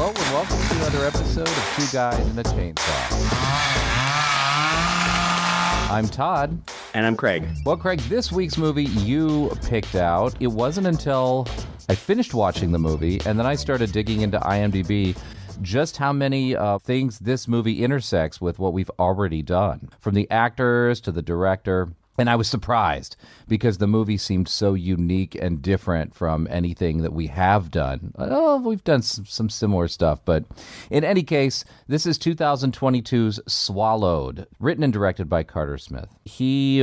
Hello and welcome to another episode of Two Guys and a Chainsaw. I'm Todd. And I'm Craig. Well, Craig, this week's movie you picked out, it wasn't until I finished watching the movie and then I started digging into IMDb just how many things this movie intersects with what we've already done. From the actors to the director. And I was surprised because the movie seemed so unique and different from anything that we have done. Oh, we've done some similar stuff. But in any case, this is 2022's Swallowed, written and directed by Carter Smith. He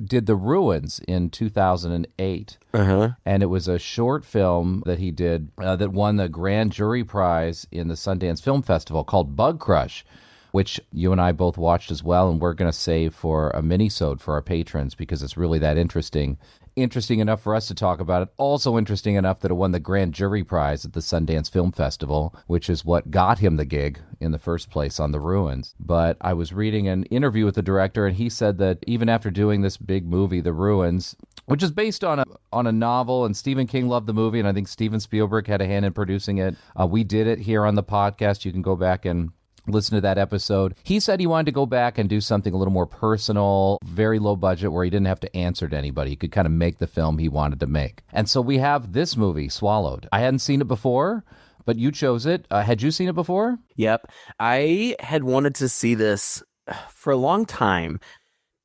did The Ruins in 2008. And it was a short film that he did that won the Grand Jury Prize in the Sundance Film Festival called Bugcrush, which you and I both watched as well, and we're going to save for a mini-sode for our patrons because it's really that interesting. Interesting enough for us to talk about it. Also interesting enough that it won the Grand Jury Prize at the Sundance Film Festival, which is what got him the gig in the first place on The Ruins. But I was reading an interview with the director, and he said that even after doing this big movie, The Ruins, which is based on a novel, and Stephen King loved the movie, and I think Steven Spielberg had a hand in producing it. We did it here on the podcast. You can go back and listen to that episode. He said he wanted to go back and do something a little more personal, very low budget, where he didn't have to answer to anybody. He could kind of make the film he wanted to make. And so we have this movie, Swallowed. I hadn't seen it before, but you chose it. Had you seen it before? Yep. I had wanted to see this for a long time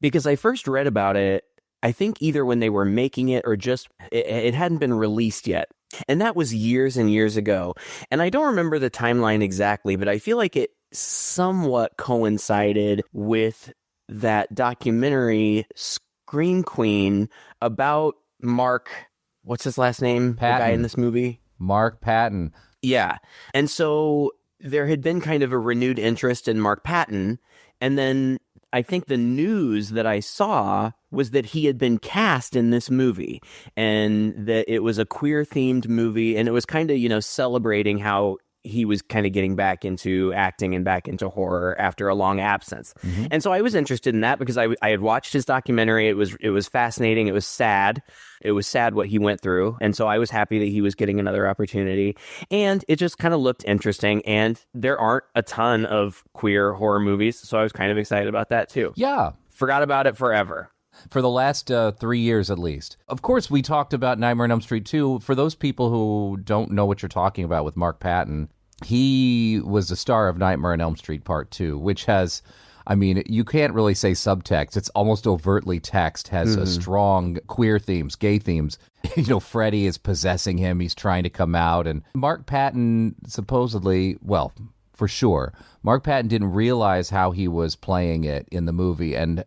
because I first read about it, I think either when they were making it or just it hadn't been released yet. And that was years and years ago. And I don't remember the timeline exactly, but I feel like it somewhat coincided with that documentary Scream Queen about Mark, what's his last name? Patton. The guy in this movie? Mark Patton. Yeah. And so there had been kind of a renewed interest in Mark Patton. And then I think the news that I saw was that he had been cast in this movie and that it was a queer-themed movie. And it was kind of, celebrating how he was kind of getting back into acting and back into horror after a long absence. Mm-hmm. And so I was interested in that because I had watched his documentary. It was fascinating. It was sad. It was sad what he went through. And so I was happy that he was getting another opportunity. And it just kind of looked interesting. And there aren't a ton of queer horror movies. So I was kind of excited about that too. Yeah. Forgot about it forever. For the last 3 years, at least. Of course, we talked about Nightmare on Elm Street 2. For those people who don't know what you're talking about with Mark Patton, he was the star of Nightmare on Elm Street Part 2, which has, you can't really say subtext. It's almost overtly text, has a strong queer themes, gay themes. Freddy is possessing him. He's trying to come out. And Mark Patton supposedly, well, for sure, Mark Patton didn't realize how he was playing it in the movie. And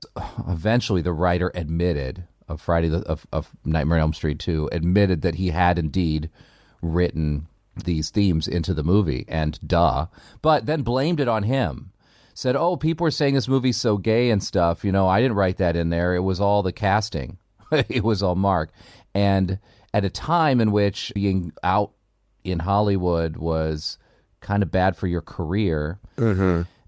eventually the writer admitted of of Nightmare on Elm Street 2, admitted that he had indeed written these themes into the movie, and but then blamed it on him. Said, oh, people are saying this movie's so gay and stuff. I didn't write that in there. It was all the casting. It was all Mark. And at a time in which being out in Hollywood was kind of bad for your career,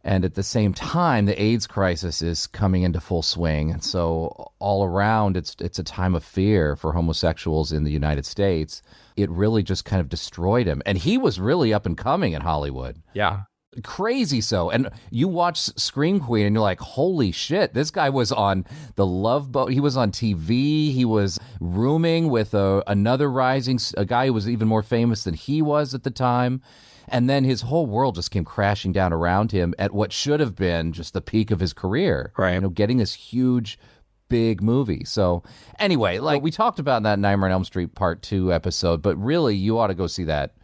and at the same time, the AIDS crisis is coming into full swing. And so all around, it's a time of fear for homosexuals in the United States. It really just kind of destroyed him. And he was really up and coming in Hollywood. Yeah. Crazy so. And you watch Scream Queen and you're like, holy shit, this guy was on The Love Boat. He was on TV. He was rooming with another a guy who was even more famous than he was at the time. And then his whole world just came crashing down around him at what should have been just the peak of his career. Right. Getting this huge, big movie. So anyway, we talked about that Nightmare on Elm Street Part 2 episode, but really you ought to go see that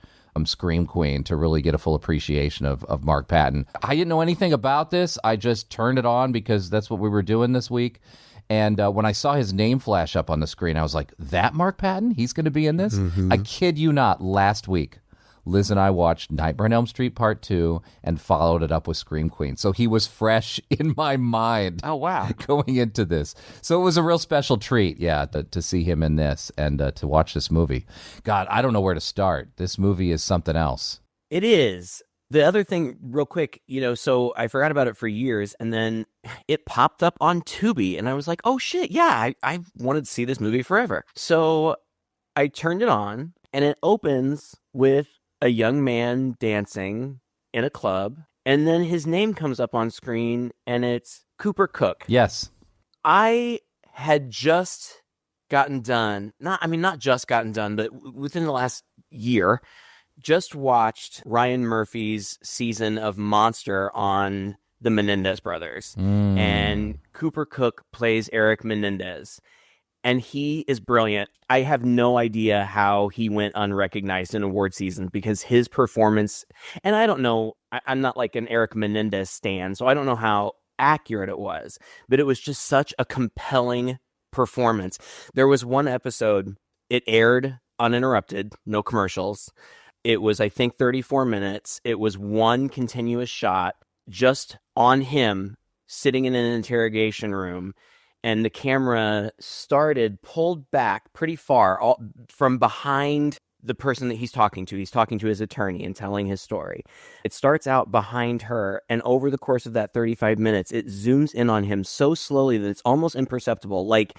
Scream Queen to really get a full appreciation of Mark Patton. I didn't know anything about this. I just turned it on because that's what we were doing this week. And when I saw his name flash up on the screen, I was like, that Mark Patton? He's going to be in this? Mm-hmm. I kid you not, last week, Liz and I watched Nightmare on Elm Street Part 2 and followed it up with Scream Queen. So he was fresh in my mind. Oh, wow. Going into this. So it was a real special treat, to see him in this and to watch this movie. God, I don't know where to start. This movie is something else. It is. The other thing, real quick, so I forgot about it for years, and then it popped up on Tubi, and I was like, oh, shit, yeah, I wanted to see this movie forever. So I turned it on, and it opens with a young man dancing in a club, and then his name comes up on screen, and it's Cooper Cook. Yes. I had just gotten done, not just gotten done, but within the last year, just watched Ryan Murphy's season of Monster on the Menendez brothers. And Cooper Cook plays Eric Menendez. And he is brilliant. I have no idea how he went unrecognized in award season because his performance, and I don't know, I'm not like an Eric Menendez stan, so I don't know how accurate it was, but it was just such a compelling performance. There was one episode, it aired uninterrupted, no commercials. It was, I think, 34 minutes. It was one continuous shot just on him sitting in an interrogation room. And the camera started pulled back pretty far from behind the person that he's talking to. He's talking to his attorney and telling his story. It starts out behind her. And over the course of that 35 minutes, it zooms in on him so slowly that it's almost imperceptible. Like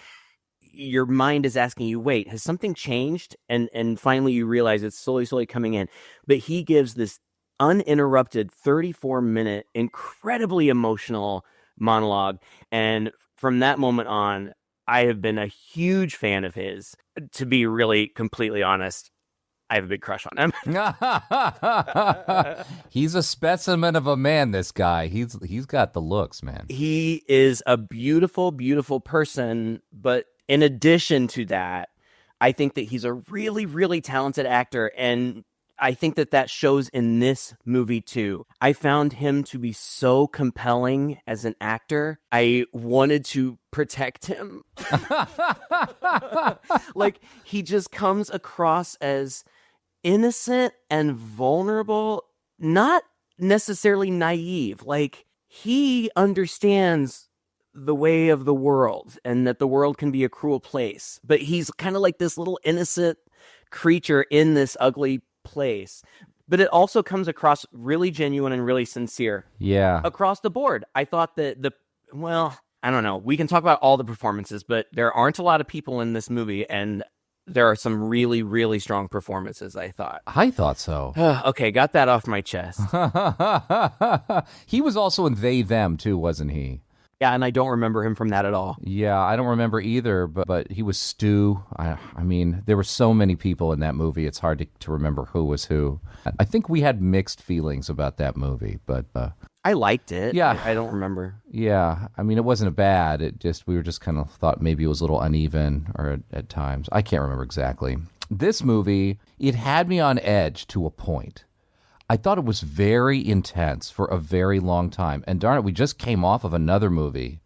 your mind is asking you, wait, has something changed? And finally you realize it's slowly coming in. But he gives this uninterrupted 34-minute, incredibly emotional monologue. And from that moment on, I have been a huge fan of his. To be really completely honest, I have a big crush on him. He's a specimen of a man, this guy. He's got the looks, man. He is a beautiful, beautiful person. But in addition to that, I think that he's a really, really talented actor. And I think that shows in this movie, too. I found him to be so compelling as an actor. I wanted to protect him. Like, he just comes across as innocent and vulnerable, not necessarily naive. Like, he understands the way of the world and that the world can be a cruel place. But he's kind of like this little innocent creature in this ugly place, but it also comes across really genuine and really sincere. Yeah. Across the board. I thought that I don't know. We can talk about all the performances, but there aren't a lot of people in this movie, and there are some really, really strong performances, I thought. I thought so. Okay, got that off my chest. He was also in They, Them, too, wasn't he? Yeah, and I don't remember him from that at all. Yeah, I don't remember either, but he was Stu. I mean, there were so many people in that movie, it's hard to remember who was who. I think we had mixed feelings about that movie, but... I liked it. Yeah. I don't remember. Yeah, I mean, it wasn't bad. We were just kind of thought maybe it was a little uneven or at times. I can't remember exactly. This movie, it had me on edge to a point. I thought it was very intense for a very long time. And darn it, we just came off of another movie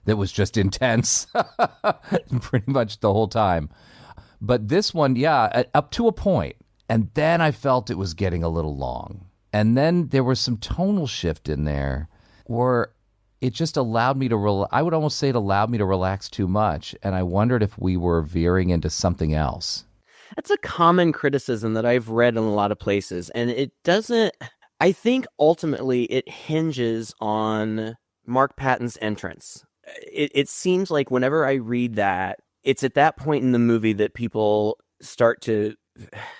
that was just intense pretty much the whole time. But this one, yeah, up to a point. And then I felt it was getting a little long. And then there was some tonal shift in there where it just allowed me to, I would almost say it allowed me to relax too much. And I wondered if we were veering into something else. That's a common criticism that I've read in a lot of places. And it doesn't, I think ultimately it hinges on Mark Patton's entrance. It seems like whenever I read that, it's at that point in the movie that people start to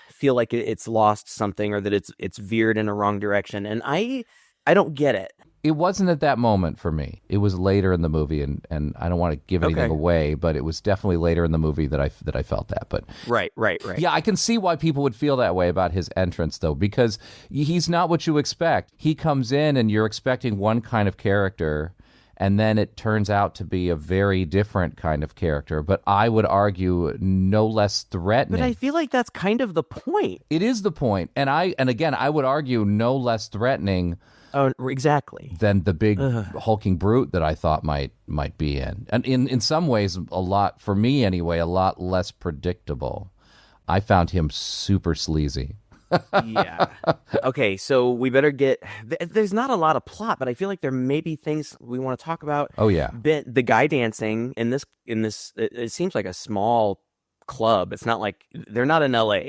feel like it's lost something or that it's veered in a wrong direction. And I don't get it. It wasn't at that moment for me. It was later in the movie, and I don't want to give anything away, but it was definitely later in the movie that I felt that. But right. Yeah, I can see why people would feel that way about his entrance, though, because he's not what you expect. He comes in, and you're expecting one kind of character, and then it turns out to be a very different kind of character. But I would argue no less threatening. But I feel like that's kind of the point. It is the point, and again, I would argue no less threatening. Oh, exactly. Than the big hulking brute that I thought might be in. And in some ways, a lot, for me anyway, a lot less predictable. I found him super sleazy. Yeah. Okay, so we better get... There's not a lot of plot, but I feel like there may be things we want to talk about. Oh, yeah. The guy dancing in this, it seems like a small club. It's not like they're not in LA.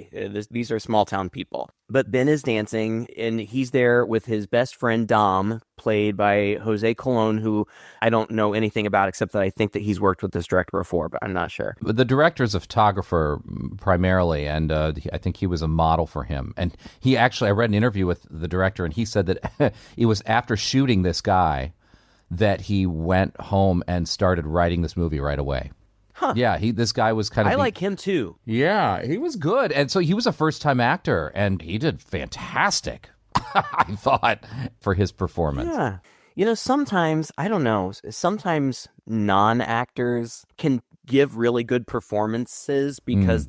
These are small town people. But Ben is dancing, and he's there with his best friend Dom, played by Jose Colon, who I don't know anything about except that I think that he's worked with this director before, but I'm not sure. But the director's a photographer primarily, and I think he was a model for him. And he actually, I read an interview with the director, and he said that it was after shooting this guy that he went home and started writing this movie right away. Huh. Yeah, this guy was kind of... I like him too. Yeah, he was good. And so he was a first-time actor, and he did fantastic, I thought, for his performance. Yeah. You know, sometimes, I don't know, sometimes non-actors can give really good performances because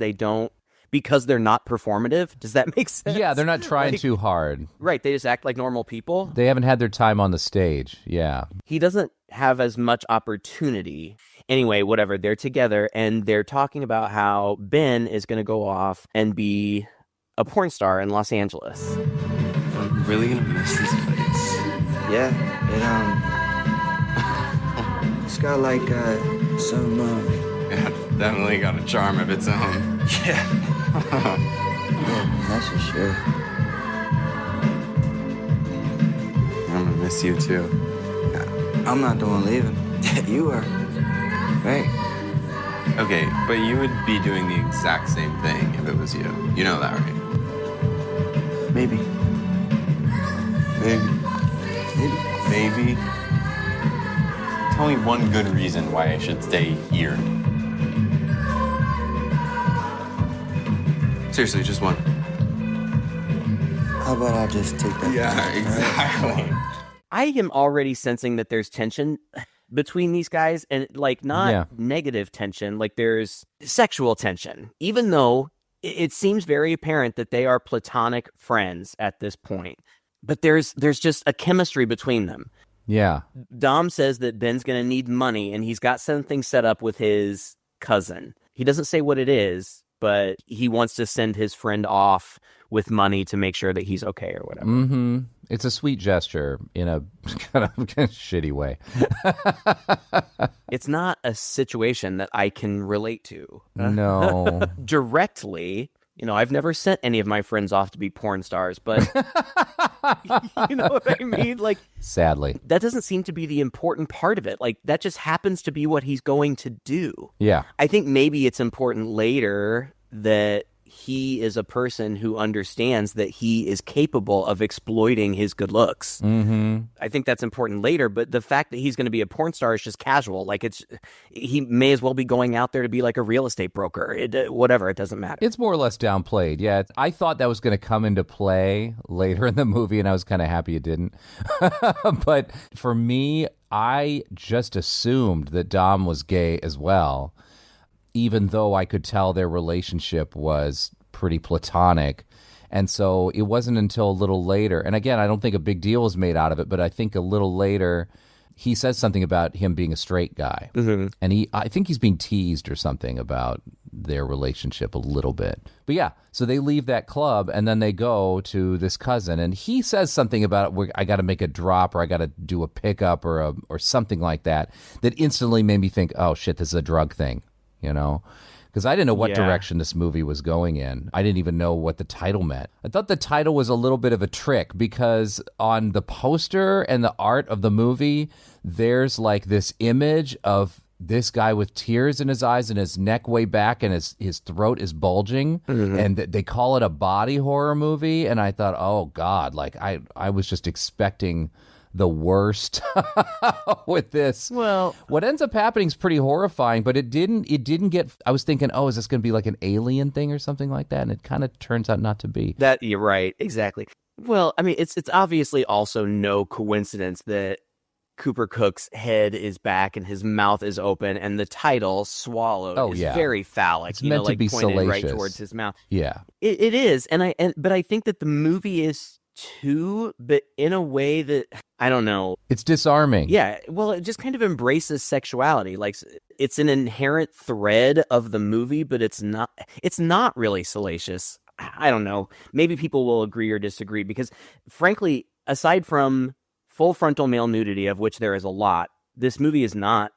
because they're not performative. Does that make sense? Yeah, they're not trying too hard. Right, they just act like normal people. They haven't had their time on the stage, yeah. He doesn't have as much opportunity. Anyway, whatever, they're together, and they're talking about how Ben is going to go off and be a porn star in Los Angeles. I'm really going to miss this place. Yeah, it's got like some Yeah, definitely got a charm of its own. yeah, that's for sure. I'm gonna miss you too. I'm not the one leaving. You are. Right. Okay, but you would be doing the exact same thing if it was you. You know that, right? Maybe. Maybe. Tell me one good reason why I should stay here. Seriously, just one. How about I just take that? Yeah, exactly. I am already sensing that there's tension between these guys, and like not negative tension, like there's sexual tension, even though it seems very apparent that they are platonic friends at this point. But there's just a chemistry between them. Yeah. Dom says that Ben's going to need money, and he's got something set up with his cousin. He doesn't say what it is, but he wants to send his friend off with money to make sure that he's okay or whatever. Mm-hmm. It's a sweet gesture in a kind of shitty way. It's not a situation that I can relate to. No. Directly. You know, I've never sent any of my friends off to be porn stars, but you know what I mean? Like, sadly, that doesn't seem to be the important part of it. Like, that just happens to be what he's going to do. Yeah. I think maybe it's important later that he is a person who understands that he is capable of exploiting his good looks. Mm-hmm. I think that's important later, but the fact that he's going to be a porn star is just casual. Like, he may as well be going out there to be like a real estate broker. Whatever, it doesn't matter. It's more or less downplayed. Yeah, I thought that was going to come into play later in the movie, and I was kind of happy it didn't. But for me, I just assumed that Dom was gay as well, even though I could tell their relationship was pretty platonic. And so it wasn't until a little later, and again, I don't think a big deal was made out of it, but I think a little later, he says something about him being a straight guy. Mm-hmm. And I think he's being teased or something about their relationship a little bit. But yeah, so they leave that club, and then they go to this cousin, and he says something about, I got to make a drop, or I got to do a pickup, or something like that instantly made me think, oh shit, this is a drug thing. You know, because I didn't know what direction this movie was going in. I didn't even know what the title meant. I thought the title was a little bit of a trick because on the poster and the art of the movie, there's like this image of this guy with tears in his eyes and his neck way back and his throat is bulging. Mm-hmm. And they call it a body horror movie. And I thought, oh God, like I was just expecting the worst with this. Well, what ends up happening is pretty horrifying, but it didn't get, I was thinking, oh, is this going to be like an alien thing or something like that? And it kind of turns out not to be. That, you're right, exactly. Well, I mean, it's obviously also no coincidence that Cooper Cook's head is back and his mouth is open, and the title "Swallowed" is very phallic. It's meant to be pointed salacious. Right towards his mouth. Yeah, it is, but I think that the movie is too, but in a way that I don't know. It's disarming. Yeah, well, it just kind of embraces sexuality. Like, it's an inherent thread of the movie, but it's not really salacious. I don't know. Maybe people will agree or disagree because, frankly, aside from full frontal male nudity, of which there is a lot, this movie is not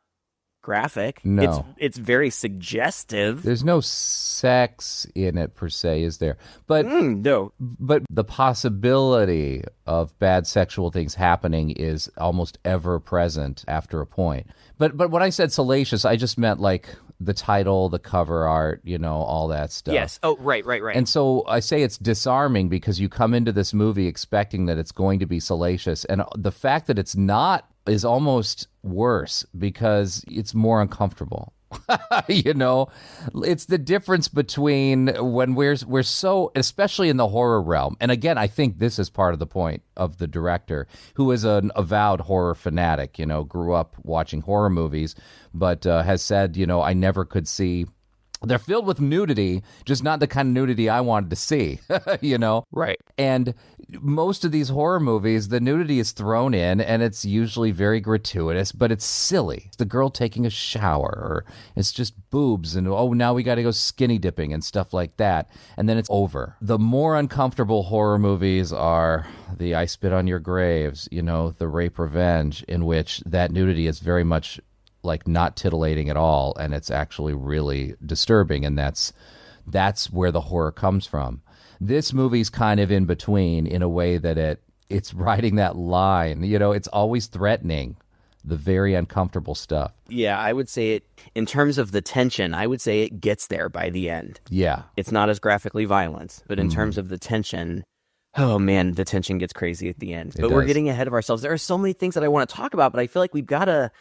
graphic. No. It's very suggestive. There's no sex in it per se, is there? But No. but the possibility of bad sexual things happening is almost ever present after a point. But when I said salacious, I just meant like the title, the cover art, all that stuff. Yes. Oh, right. And so I say it's disarming because you come into this movie expecting that it's going to be salacious. And the fact that it's not is almost worse because it's more uncomfortable. It's the difference between when we're so, especially in the horror realm. And again, I think this is part of the point of the director, who is an avowed horror fanatic, grew up watching horror movies, but has said, I never could see. They're filled with nudity, just not the kind of nudity I wanted to see, Right. And most of these horror movies, the nudity is thrown in, and it's usually very gratuitous, but it's silly. It's the girl taking a shower, or it's just boobs, and now we got to go skinny dipping and stuff like that, and then it's over. The more uncomfortable horror movies are the I Spit on Your Graves, the Rape Revenge, in which that nudity is very much like not titillating at all, and it's actually really disturbing, and that's where the horror comes from. This movie's kind of in between in a way that it's riding that line. It's always threatening, the very uncomfortable stuff. Yeah, I would say it, in terms of the tension, I would say it gets there by the end. Yeah. It's not as graphically violent, but in terms of the tension, oh man, the tension gets crazy at the end. But we're getting ahead of ourselves. There are so many things that I want to talk about, but I feel like we've got to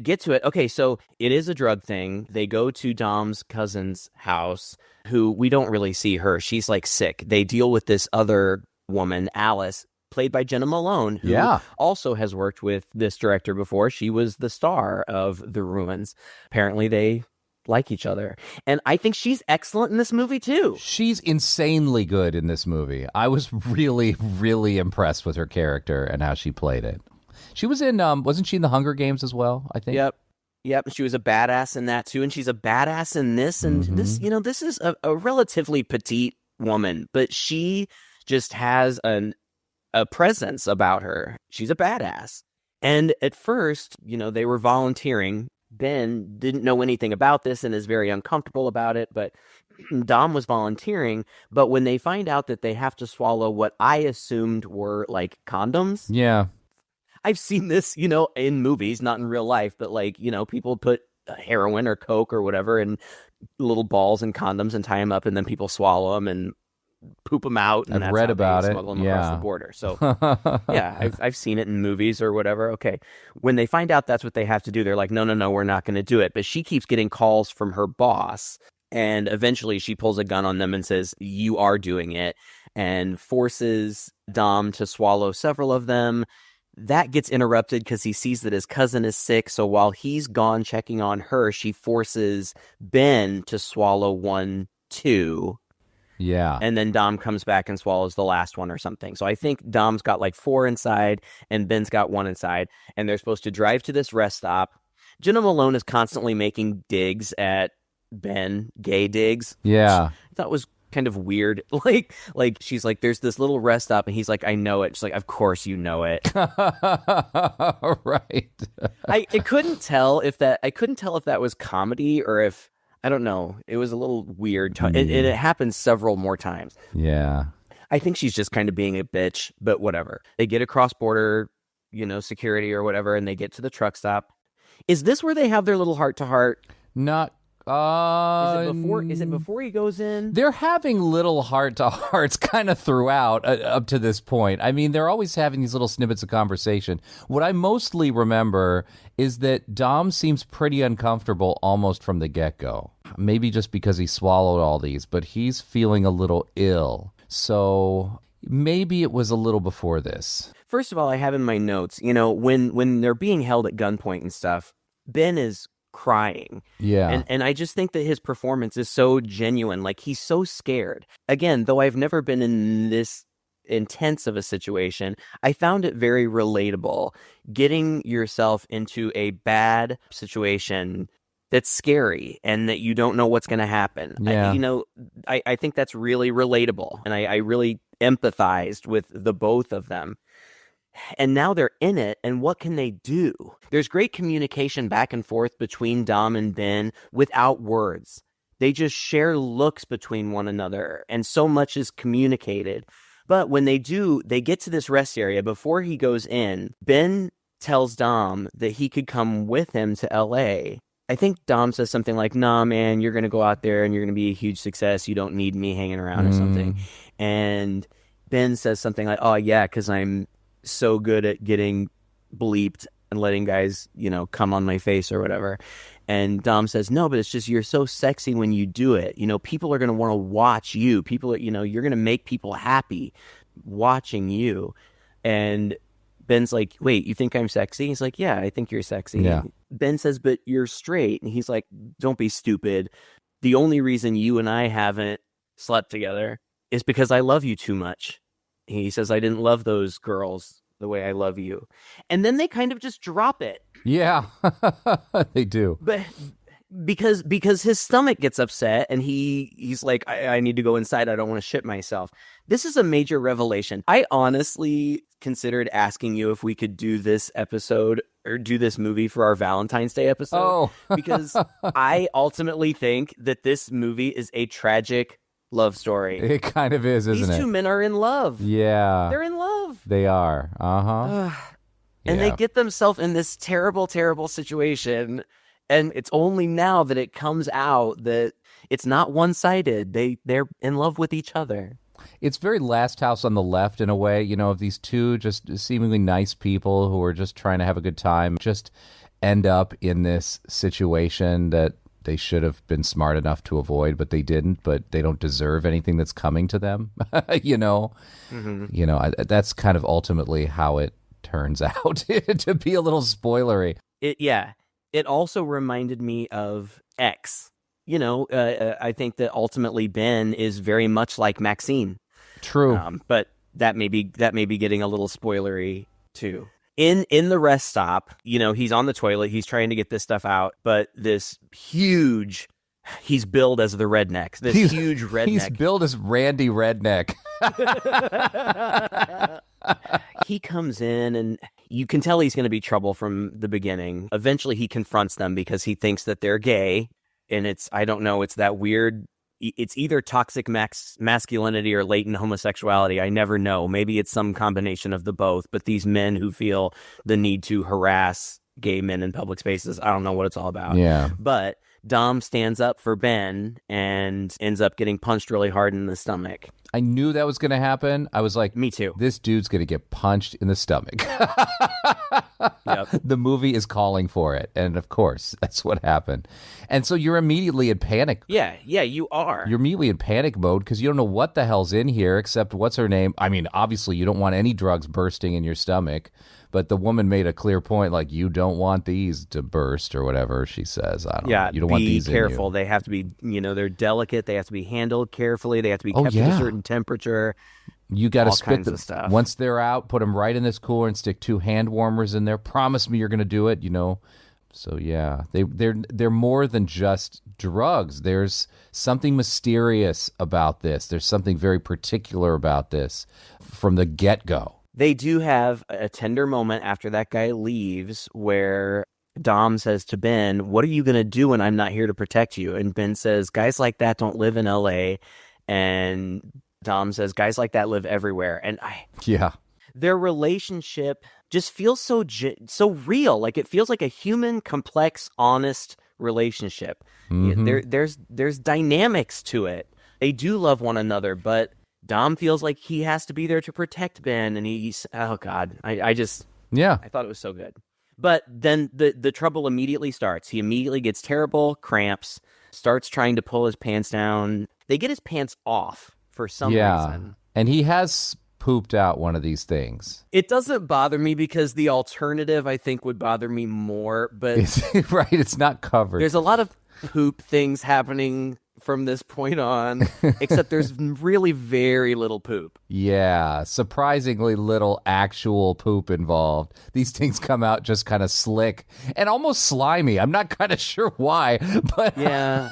get to it. Okay, so it is a drug thing. They go to Dom's cousin's house, who we don't really see her. She's like sick. They deal with this other woman, Alice, played by Jenna Malone, who also has worked with this director before. She was the star of The Ruins. Apparently they like each other. And I think she's excellent in this movie too. She's insanely good in this movie. I was really, really impressed with her character and how she played it. She was in, wasn't she in the Hunger Games as well, I think? Yep. She was a badass in that too. And she's a badass in this. And this is a relatively petite woman, but she just has a presence about her. She's a badass. And at first, they were volunteering. Ben didn't know anything about this and is very uncomfortable about it, but Dom was volunteering. But when they find out that they have to swallow what I assumed were like condoms. Yeah. I've seen this, in movies, not in real life, but people put heroin or Coke or whatever in little balls and condoms and tie them up, and then people swallow them and poop them out. And I've read about it. Smuggle them across the border. So, yeah, I've seen it in movies or whatever. Okay. When they find out that's what they have to do, they're like, no, we're not going to do it. But she keeps getting calls from her boss, and eventually she pulls a gun on them and says, you are doing it, and forces Dom to swallow several of them. That gets interrupted because he sees that his cousin is sick. So while he's gone checking on her, she forces Ben to swallow 1, 2. Yeah. And then Dom comes back and swallows the last one or something. So I think Dom's got like 4 inside and Ben's got 1 inside. And they're supposed to drive to this rest stop. Jenna Malone is constantly making digs at Ben, gay digs. Yeah. I thought was kind of weird. Like she's like, there's this little rest stop, and he's like, I know it. She's like, of course you know it. Right. I couldn't tell if that was comedy or if, I don't know. It was a little weird. It happened several more times. Yeah. I think she's just kind of being a bitch, but whatever. They get across border, security or whatever, and they get to the truck stop. Is this where they have their little heart to heart? Not. Is it before he goes in? They're having little heart-to-hearts kind of throughout up to this point. I mean, they're always having these little snippets of conversation. What I mostly remember is that Dom seems pretty uncomfortable almost from the get-go. Maybe just because he swallowed all these, but he's feeling a little ill. So maybe it was a little before this. First of all, I have in my notes, when they're being held at gunpoint and stuff, Ben is crying. Yeah. And I just think that his performance is so genuine. Like, he's so scared. Again, though I've never been in this intense of a situation, I found it very relatable. Getting yourself into a bad situation that's scary and that you don't know what's going to happen. Yeah. I think that's really relatable. And I really empathized with the both of them. And now they're in it, and what can they do? There's great communication back and forth between Dom and Ben without words. They just share looks between one another, and so much is communicated. But when they do, they get to this rest area. Before he goes in, Ben tells Dom that he could come with him to LA. I think Dom says something like, nah, man, you're going to go out there and you're going to be a huge success. You don't need me hanging around or something. And Ben says something like, oh, yeah, because I'm so good at getting bleeped and letting guys, come on my face or whatever. And Dom says, no, but it's just you're so sexy when you do it. People are going to want to watch you. People, you're going to make people happy watching you. And Ben's like, wait, you think I'm sexy? He's like, yeah, I think you're sexy. Yeah. Ben says, but you're straight. And he's like, don't be stupid. The only reason you and I haven't slept together is because I love you too much. He says, I didn't love those girls the way I love you. And then they kind of just drop it. Yeah, they do. But because his stomach gets upset and he's like, I need to go inside. I don't want to shit myself. This is a major revelation. I honestly considered asking you if we could do this episode or do this movie for our Valentine's Day episode. Oh. Because I ultimately think that this movie is a tragic love story. It kind of is, isn't it? These two men are in love. Yeah. They're in love. They are. Uh-huh. And Yeah. they get themselves in this terrible, terrible situation. And it's only now that it comes out that it's not one-sided. They're in love with each other. It's very Last House on the Left in a way, of these two just seemingly nice people who are just trying to have a good time, just end up in this situation that they should have been smart enough to avoid, but they didn't, but they don't deserve anything that's coming to them, Mm-hmm. That's kind of ultimately how it turns out, to be a little spoilery. It also reminded me of X. I think that ultimately Ben is very much like Maxine. True. But that may be getting a little spoilery too. In the rest stop, he's on the toilet, he's trying to get this stuff out, but he's billed as the redneck. Huge redneck. He's billed as Randy Redneck. He comes in and you can tell he's going to be trouble from the beginning. Eventually he confronts them because he thinks that they're gay. And it's that weird, it's either toxic masculinity or latent homosexuality. I never know. Maybe it's some combination of the both. But these men who feel the need to harass gay men in public spaces, I don't know what it's all about. Yeah. But Dom stands up for Ben and ends up getting punched really hard in the stomach. I knew that was going to happen. I was like, me too. This dude's going to get punched in the stomach. Yep. The movie is calling for it. And of course, that's what happened. And so you're immediately in panic. Yeah, you are. You're immediately in panic mode because you don't know what the hell's in here except what's her name. I mean, obviously, you don't want any drugs bursting in your stomach. But the woman made a clear point, like, you don't want these to burst or whatever she says. I don't know. You don't want these be careful. in you. They have to be, they're delicate. They have to be handled carefully. They have to be kept at a certain temperature. You got to all spit kinds them. of stuff. Once they're out, put them right in this cooler and stick 2 hand warmers in there. Promise me you're going to do it, So, yeah, they're more than just drugs. There's something mysterious about this. There's something very particular about this from the get-go. They do have a tender moment after that guy leaves where Dom says to Ben, what are you going to do when I'm not here to protect you? And Ben says, guys like that don't live in LA. And Dom says, guys like that live everywhere. And their relationship just feels so real. Like it feels like a human, complex, honest relationship. Mm-hmm. There's dynamics to it. They do love one another, but Dom feels like he has to be there to protect Ben, and he's, oh God, I thought it was so good. But then the trouble immediately starts. He immediately gets terrible cramps, starts trying to pull his pants down. They get his pants off for some reason. And he has pooped out one of these things. It doesn't bother me because the alternative, I think, would bother me more. But Right, it's not covered. There's a lot of poop things happening from this point on, except there's really very little poop. Yeah, surprisingly little actual poop involved. These things come out just kind of slick and almost slimy. I'm not kind of sure why, but yeah.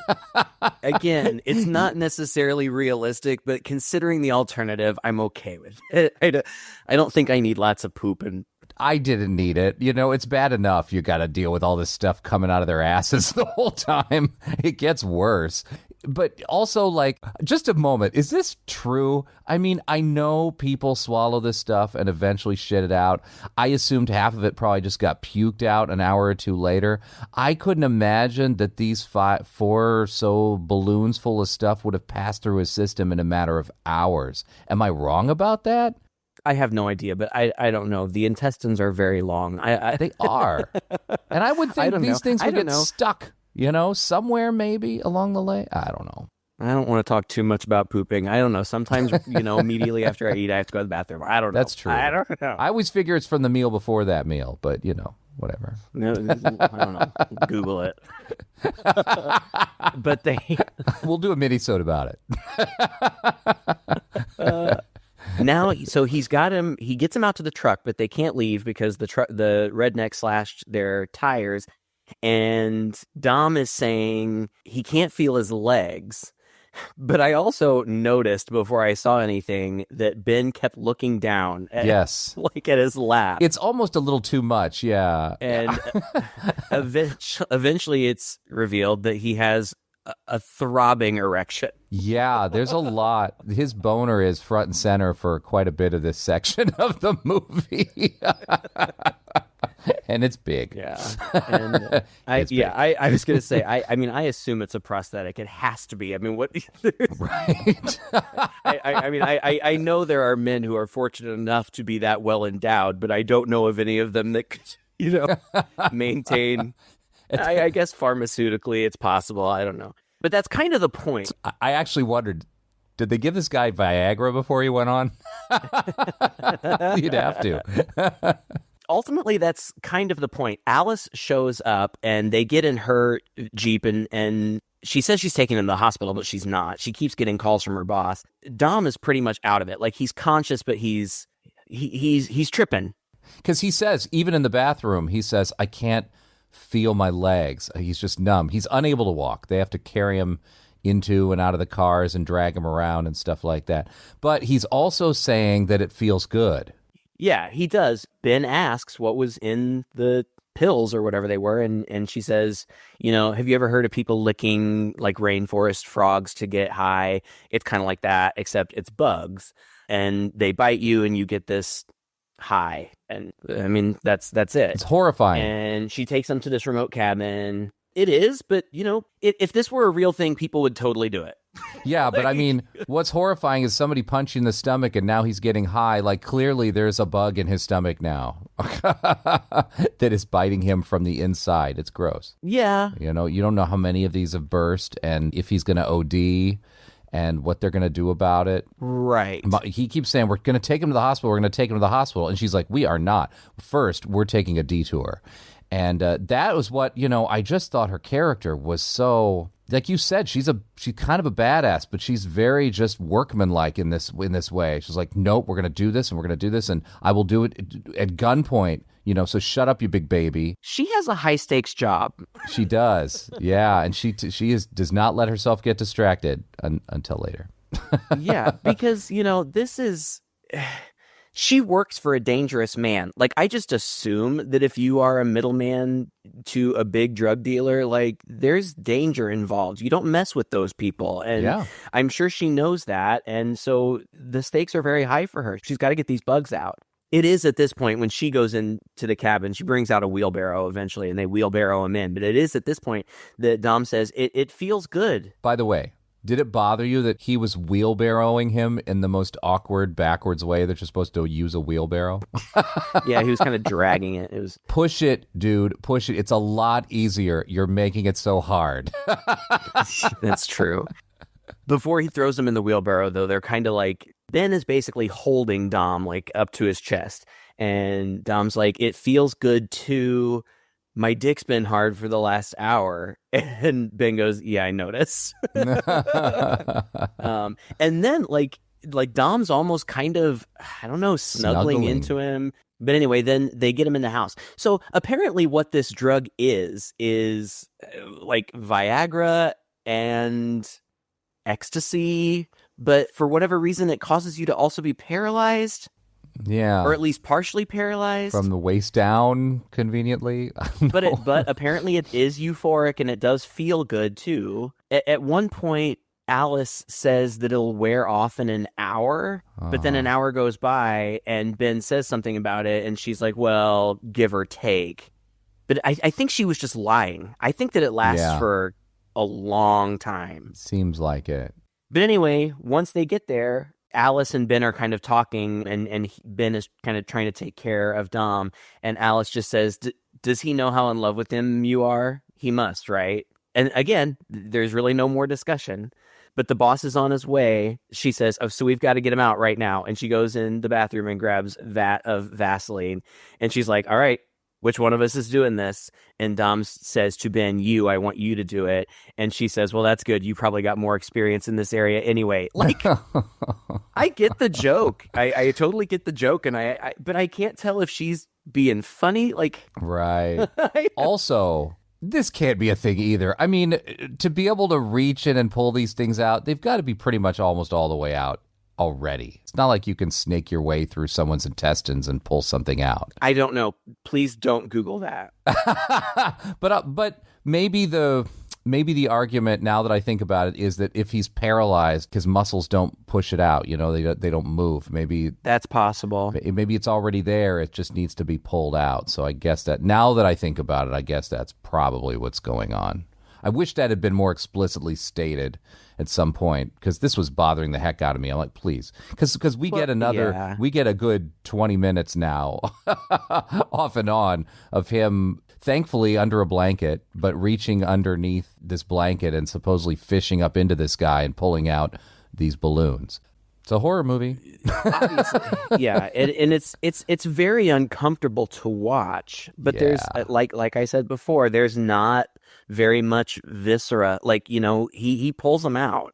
Again, it's not necessarily realistic, but considering the alternative, I'm okay with it. I don't think I need lots of poop and I didn't need it. You know, it's bad enough you got to deal with all this stuff coming out of their asses the whole time. It gets worse. But also, like, just a moment. Is this true? I mean, I know people swallow this stuff and eventually shit it out. I assumed half of it probably just got puked out an hour or two later. I couldn't imagine that these 4 or so balloons full of stuff would have passed through his system in a matter of hours. Am I wrong about that? I have no idea, but I don't know. The intestines are very long. They are. And I would think these things would get stuck, you know, somewhere maybe along the way. I don't know. I don't want to talk too much about pooping. I don't know. Sometimes, you know, immediately after I eat, I have to go to the bathroom. I don't know. That's true. I don't know. I always figure it's from the meal before that meal, but, you know, whatever. No, I don't know. Google it. But We'll do a mini-sode about it. Now, so he gets him out to the truck, but they can't leave because the redneck slashed their tires. And Dom is saying he can't feel his legs. But I also noticed before I saw anything that Ben kept looking down at, like at his lap. It's almost a little too much, yeah. And eventually it's revealed that he has a throbbing erection. Yeah, there's a lot. His boner is front and center for quite a bit of this section of the movie. And it's big. Yeah. And I was going to say, I mean, I assume it's a prosthetic. It has to be. I mean, what? Right. I know there are men who are fortunate enough to be that well endowed, but I don't know of any of them that could, you know, maintain. I guess pharmaceutically it's possible. I don't know. But that's kind of the point. I actually wondered, did they give this guy Viagra before he went on? You'd have to. Ultimately, that's kind of the point. Alice shows up and they get in her Jeep and she says she's taking him to the hospital, but she's not. She keeps getting calls from her boss. Dom is pretty much out of it. Like, he's conscious, but he's tripping. Because he says, even in the bathroom, he says, I can't feel my legs. He's just numb. He's unable to walk. They have to carry him into and out of the cars and drag him around and stuff like that. But he's also saying that it feels good. Yeah, he does. Ben asks what was in the pills or whatever they were, and she says, you know, have you ever heard of people licking like rainforest frogs to get high? It's kind of like that, except it's bugs, and they bite you and you get this high. And I mean, that's it. It's horrifying. And she takes them to this remote cabin. It is, but you know, if this were a real thing, people would totally do it. Yeah, but I mean, what's horrifying is somebody punching the stomach and now he's getting high. Like, clearly there's a bug in his stomach now that is biting him from the inside. It's gross. Yeah. You know, you don't know how many of these have burst and if he's going to OD and what they're going to do about it. Right. He keeps saying, we're going to take him to the hospital. We're going to take him to the hospital. And she's like, we are not. First, we're taking a detour. And that was what, you know, I just thought her character was so, like you said, she's kind of a badass, but she's very just workmanlike in this way. She's like, nope, we're going to do this and we're going to do this and I will do it at gunpoint, you know, so shut up, you big baby. She has a high stakes job. She does. Yeah. And she does not let herself get distracted until later. Yeah, because, you know, she works for a dangerous man. Like, I just assume that if you are a middleman to a big drug dealer, like, there's danger involved. You don't mess with those people. And yeah. I'm sure she knows that. And so the stakes are very high for her. She's got to get these bugs out. It is at this point when she goes into the cabin, she brings out a wheelbarrow eventually and they wheelbarrow him in. But it is at this point that Dom says, it feels good. By the way, did it bother you that he was wheelbarrowing him in the most awkward, backwards way that you're supposed to use a wheelbarrow? Yeah, he was kind of dragging it. It was push it, dude. Push it. It's a lot easier. You're making it so hard. That's true. Before he throws him in the wheelbarrow, though, they're kind of like, Ben is basically holding Dom like up to his chest. And Dom's like, it feels good too. my dick's been hard for the last hour. And Ben goes, yeah, I notice. And then like Dom's almost kind of, I don't know, snuggling into him. But anyway, then they get him in the house. So apparently what this drug is like Viagra and ecstasy. But for whatever reason, it causes you to also be paralyzed. Yeah. Or at least partially paralyzed. From the waist down, conveniently. But apparently it is euphoric and it does feel good, too. At one point, Alice says that it'll wear off in an hour, but then an hour goes by and Ben says something about it and she's like, well, give or take. But I think she was just lying. I think that it lasts for a long time. Seems like it. But anyway, once they get there, Alice and Ben are kind of talking, and Ben is kind of trying to take care of Dom. And Alice just says, does he know how in love with him you are? He must, right? And again, there's really no more discussion. But the boss is on his way. She says, oh, so we've got to get him out right now. And she goes in the bathroom and grabs a vat of Vaseline. And she's like, all right, which one of us is doing this? And Dom says to Ben, I want you to do it. And she says, well, that's good. You probably got more experience in this area anyway. Like, I get the joke. I totally get the joke. And but I can't tell if she's being funny. Like, right. Also, this can't be a thing either. I mean, to be able to reach in and pull these things out, they've got to be pretty much almost all the way out already. It's not like you can snake your way through someone's intestines and pull something out. I don't know. Please don't Google that. But maybe the argument, now that I think about it, is that if he's paralyzed, his muscles don't push it out. You know, they don't move. Maybe that's possible. Maybe it's already there. It just needs to be pulled out. So I guess that, now that I think about it, I guess that's probably what's going on. I wish that had been more explicitly stated at some point, because this was bothering the heck out of me. I'm like, please, because we get a good 20 minutes now off and on of him, thankfully under a blanket, but reaching underneath this blanket and supposedly fishing up into this guy and pulling out these balloons. It's a horror movie. Obviously. Yeah, and it's very uncomfortable to watch, but there's like I said before, there's not very much viscera. Like, you know, he pulls them out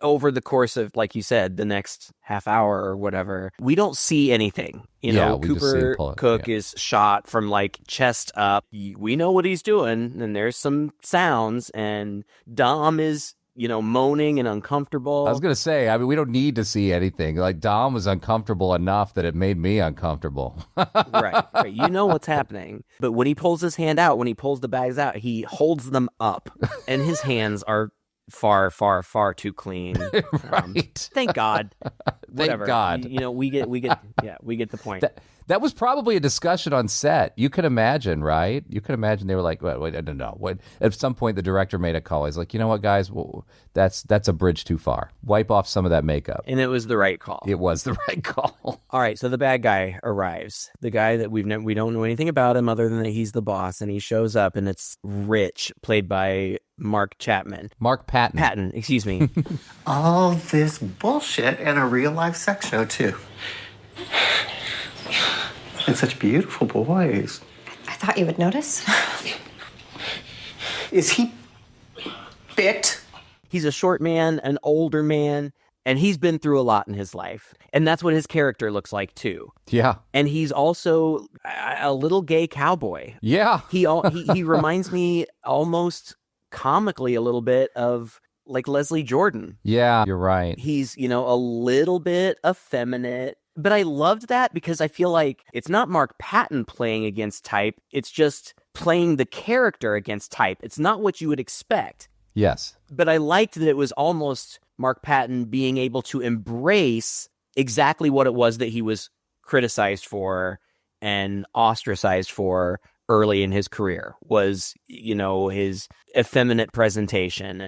over the course of, like you said, the next half hour or whatever. We don't see anything. You know, Cooper Cook is shot from like chest up. We know what he's doing, and there's some sounds, and Dom is, you know, moaning and uncomfortable. I was going to say, I mean, we don't need to see anything. Like, Dom was uncomfortable enough that it made me uncomfortable. Right. You know what's happening. But when he pulls his hand out, when he pulls the bags out, he holds them up, and his hands are far, far, far too clean. Right. Thank God. Thank God. You know, we get the point. That was probably a discussion on set. You can imagine, right? You can imagine they were like, wait, no. At some point, the director made a call. He's like, you know what, guys? Well, that's a bridge too far. Wipe off some of that makeup. And it was the right call. It was the right call. All right, so the bad guy arrives. The guy that we don't know anything about him other than that he's the boss, and he shows up, and it's Rich, played by Mark Patton, excuse me. All this bullshit and a real-life sex show, too. And such beautiful boys. I thought you would notice. Is he fit? He's a short man, an older man, and he's been through a lot in his life. And that's what his character looks like, too. Yeah. And he's also a little gay cowboy. Yeah. He reminds me almost comically a little bit of like Leslie Jordan. Yeah, you're right. He's, you know, a little bit effeminate. But I loved that because I feel like it's not Mark Patton playing against type. It's just playing the character against type. It's not what you would expect. Yes. But I liked that it was almost Mark Patton being able to embrace exactly what it was that he was criticized for and ostracized for early in his career, was, you know, his effeminate presentation,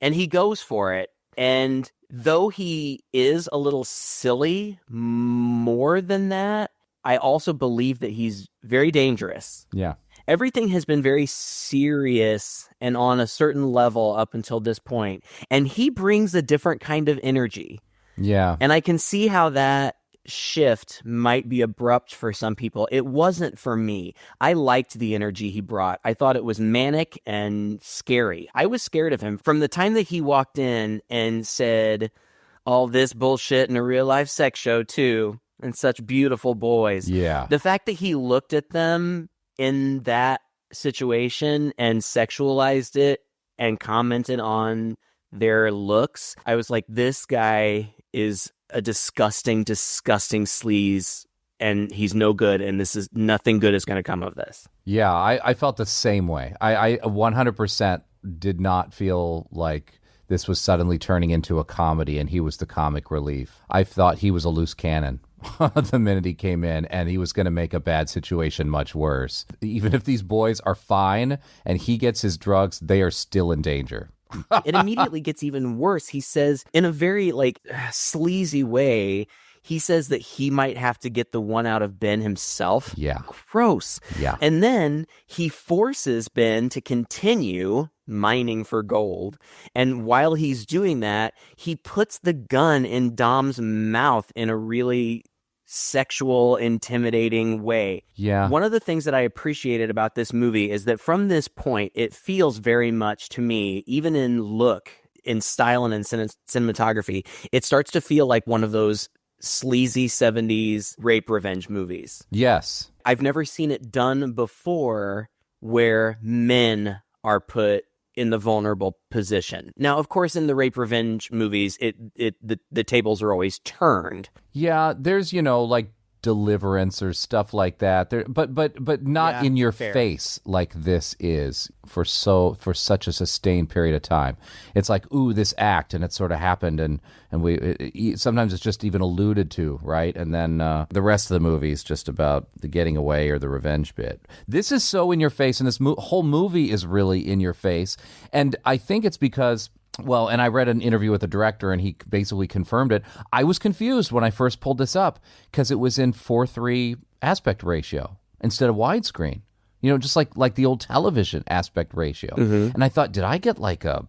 and he goes for it. And though he is a little silly, more than that, I also believe that he's very dangerous. Yeah. Everything has been very serious and on a certain level up until this point. And he brings a different kind of energy. Yeah. And I can see how that shift might be abrupt for some people. It wasn't for me. I liked the energy he brought. I thought it was manic and scary. I was scared of him from the time that he walked in and said, all this bullshit in a real life sex show too, and such beautiful boys. Yeah. The fact that he looked at them in that situation and sexualized it and commented on their looks, I was like, this guy is a disgusting, disgusting sleaze, and he's no good, and nothing good is going to come of this. Yeah, I felt the same way. I 100% did not feel like this was suddenly turning into a comedy and he was the comic relief. I thought he was a loose cannon the minute he came in, and he was going to make a bad situation much worse. Even if these boys are fine and he gets his drugs, they are still in danger. It immediately gets even worse. He says, in a very sleazy way, he says that he might have to get the one out of Ben himself. Yeah. Gross. Yeah. And then he forces Ben to continue mining for gold. And while he's doing that, he puts the gun in Dom's mouth in a really sexual, intimidating way. Yeah. One of the things that I appreciated about this movie is that from this point, it feels very much to me, even in look, in style, and in cinematography, it starts to feel like one of those sleazy 70s rape revenge movies. Yes. I've never seen it done before where men are put in the vulnerable position. Now, of course, in the rape revenge movies, the tables are always turned. Yeah, there's, like Deliverance or stuff like that. There, but not in your face like this is for such a sustained period of time. It's like, ooh, this act, and it sort of happened, and sometimes it's just even alluded to, right? And then the rest of the movie is just about the getting away or the revenge bit. This is so in your face, and this whole movie is really in your face, and I think it's because. Well, and I read an interview with the director, and he basically confirmed it. I was confused when I first pulled this up because it was in 4:3 aspect ratio instead of widescreen. Just like the old television aspect ratio. Mm-hmm. And I thought, did I get like a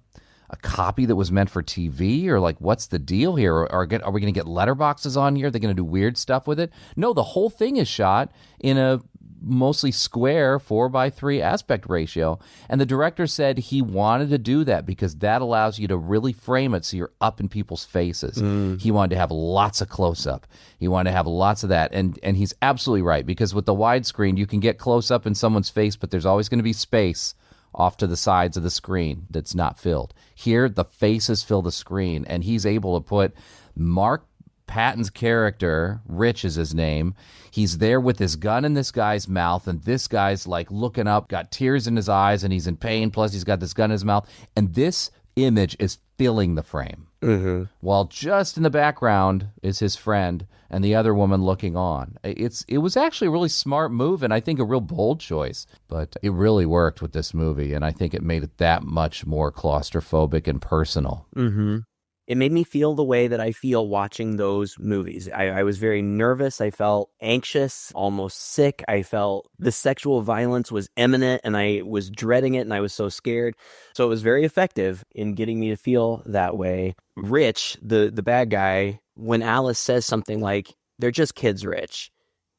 copy that was meant for TV, or like what's the deal here? Are we going to get letterboxes on here? Are they going to do weird stuff with it? No, the whole thing is shot in a mostly square 4:3 aspect ratio, and the director said he wanted to do that because that allows you to really frame it so you're up in people's faces. He wanted to have lots of close-up. He wanted to have lots of that, and he's absolutely right, because with the widescreen you can get close-up in someone's face, but there's always going to be space off to the sides of the screen that's not filled. Here, the faces fill the screen, and he's able to put Mark Patton's character, Rich is his name, he's there with his gun in this guy's mouth, and this guy's like looking up, got tears in his eyes, and he's in pain, plus he's got this gun in his mouth, and this image is filling the frame. Mm-hmm. While just in the background is his friend and the other woman looking on. It was actually a really smart move, and I think a real bold choice, but it really worked with this movie, and I think it made it that much more claustrophobic and personal. Mm-hmm. It made me feel the way that I feel watching those movies. I was very nervous. I felt anxious, almost sick. I felt the sexual violence was imminent, and I was dreading it, and I was so scared. So it was very effective in getting me to feel that way. Rich, the bad guy, when Alice says something like, they're just kids, Rich,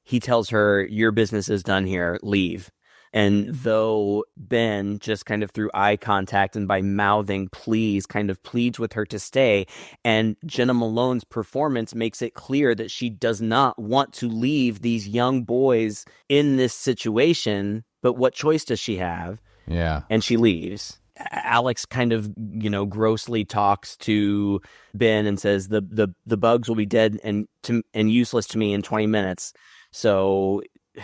he tells her, your business is done here, leave. And though Ben, just kind of through eye contact and by mouthing please, kind of pleads with her to stay, and Jenna Malone's performance makes it clear that she does not want to leave these young boys in this situation, but what choice does she have? Yeah. And she leaves. Alex kind of, grossly talks to Ben and says the bugs will be dead and useless to me in 20 minutes. So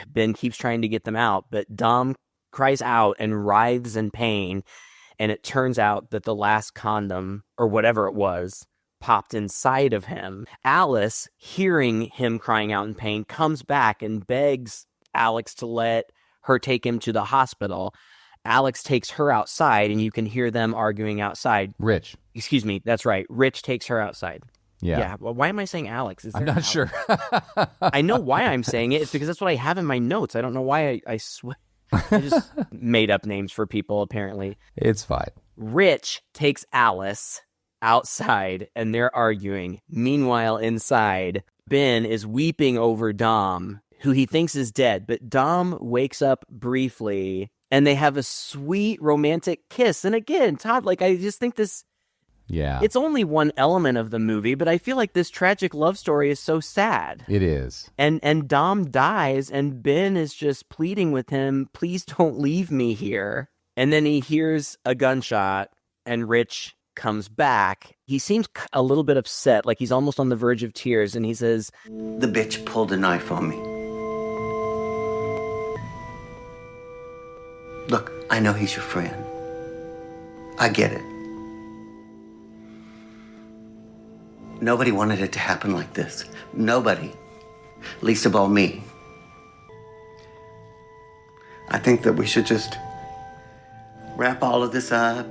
Ben keeps trying to get them out, but Dom cries out and writhes in pain, and it turns out that the last condom, or whatever it was, popped inside of him. Alice, hearing him crying out in pain, comes back and begs Alex to let her take him to the hospital. Alex takes her outside, and you can hear them arguing outside. Rich. Excuse me, that's right. Rich takes her outside. Yeah. Well, why am I saying Alex? I'm not sure. I know why I'm saying it. It's because that's what I have in my notes. I don't know why I swear. I just made up names for people, apparently. It's fine. Rich takes Alice outside, and they're arguing. Meanwhile, inside, Ben is weeping over Dom, who he thinks is dead, but Dom wakes up briefly and they have a sweet romantic kiss. And again, Todd, like, I just think this, Yeah. it's only one element of the movie, but I feel like this tragic love story is so sad. It is. And Dom dies, and Ben is just pleading with him, please don't leave me here. And then he hears a gunshot, and Rich comes back. He seems a little bit upset, like he's almost on the verge of tears, and he says, The bitch pulled a knife on me. Look, I know he's your friend. I get it. Nobody wanted it to happen like this. Nobody. Least of all me. I think that we should just wrap all of this up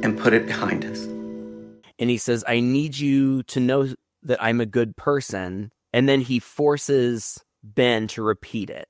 and put it behind us. and he says, I need you to know that I'm a good person. And then he forces Ben to repeat it,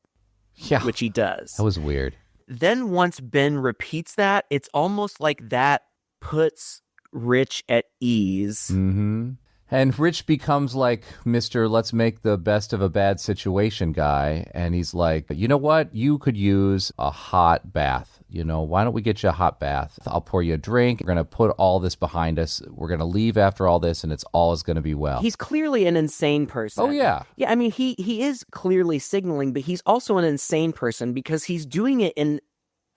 Yeah. which he does. That was weird. Then once Ben repeats that, it's almost like that puts Rich at ease. Mm-hmm. And Rich becomes like Mr. Let's make the best of a bad situation guy. And he's like, you know what? You could use a hot bath. You know, why don't we get you a hot bath? I'll pour you a drink. We're going to put all this behind us. We're going to leave after all this, and it's all is going to be well. He's clearly an insane person. Oh, yeah. Yeah, I mean, he is clearly signaling, but he's also an insane person because he's doing it in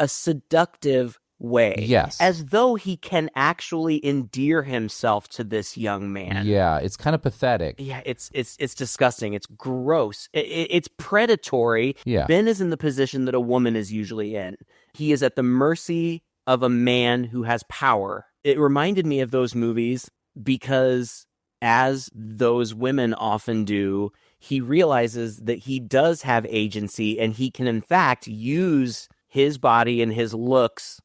a seductive way. Yes. As though he can actually endear himself to this young man. Yeah, it's kind of pathetic. Yeah, it's disgusting. It's gross. It's predatory. Yeah. Ben is in the position that a woman is usually in. He is at the mercy of a man who has power. It reminded me of those movies because, as those women often do, he realizes that he does have agency and he can, in fact, use his body and his looks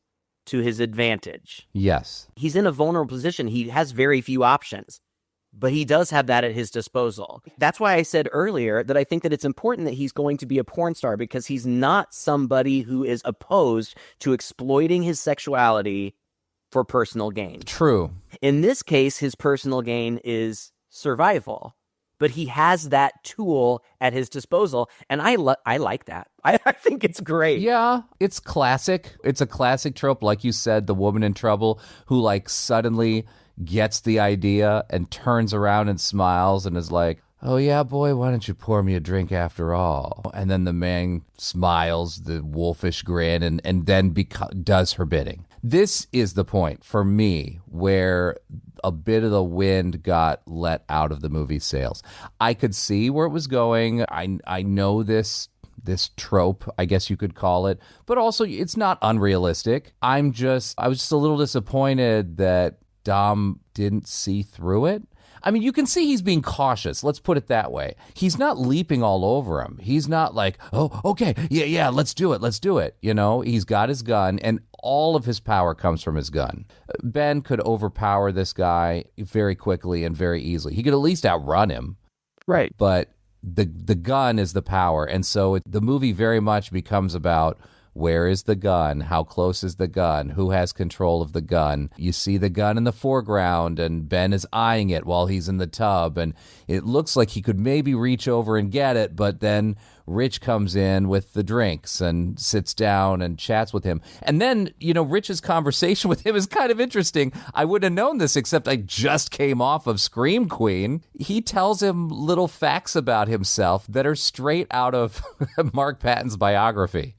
to his advantage. Yes. He's in a vulnerable position. He has very few options, but he does have that at his disposal. That's why I said earlier that I think that it's important that he's going to be a porn star because he's not somebody who is opposed to exploiting his sexuality for personal gain. True. In this case, his personal gain is survival, but he has that tool at his disposal, and I like that. I think it's great. Yeah, it's classic. It's a classic trope, like you said, the woman in trouble who like suddenly gets the idea and turns around and smiles and is like, oh yeah, boy, why don't you pour me a drink after all? And then the man smiles, the wolfish grin, and then does her bidding. This is the point for me where a bit of the wind got let out of the movie sales. I could see where it was going. I know this trope, I guess you could call it, but also it's not unrealistic. I was just a little disappointed that Dom didn't see through it. I mean, you can see he's being cautious. Let's put it that way. He's not leaping all over him. He's not like, oh, okay, yeah, let's do it. You know, he's got his gun, and all of his power comes from his gun. Ben could overpower this guy very quickly and very easily. He could at least outrun him. Right. But the gun is the power. And so the movie very much becomes about, where is the gun? How close is the gun? Who has control of the gun? You see the gun in the foreground, and Ben is eyeing it while he's in the tub, and it looks like he could maybe reach over and get it, but then Rich comes in with the drinks and sits down and chats with him. And then, you know, Rich's conversation with him is kind of interesting. I wouldn't have known this except I just came off of Scream Queen. He tells him little facts about himself that are straight out of Mark Patton's biography.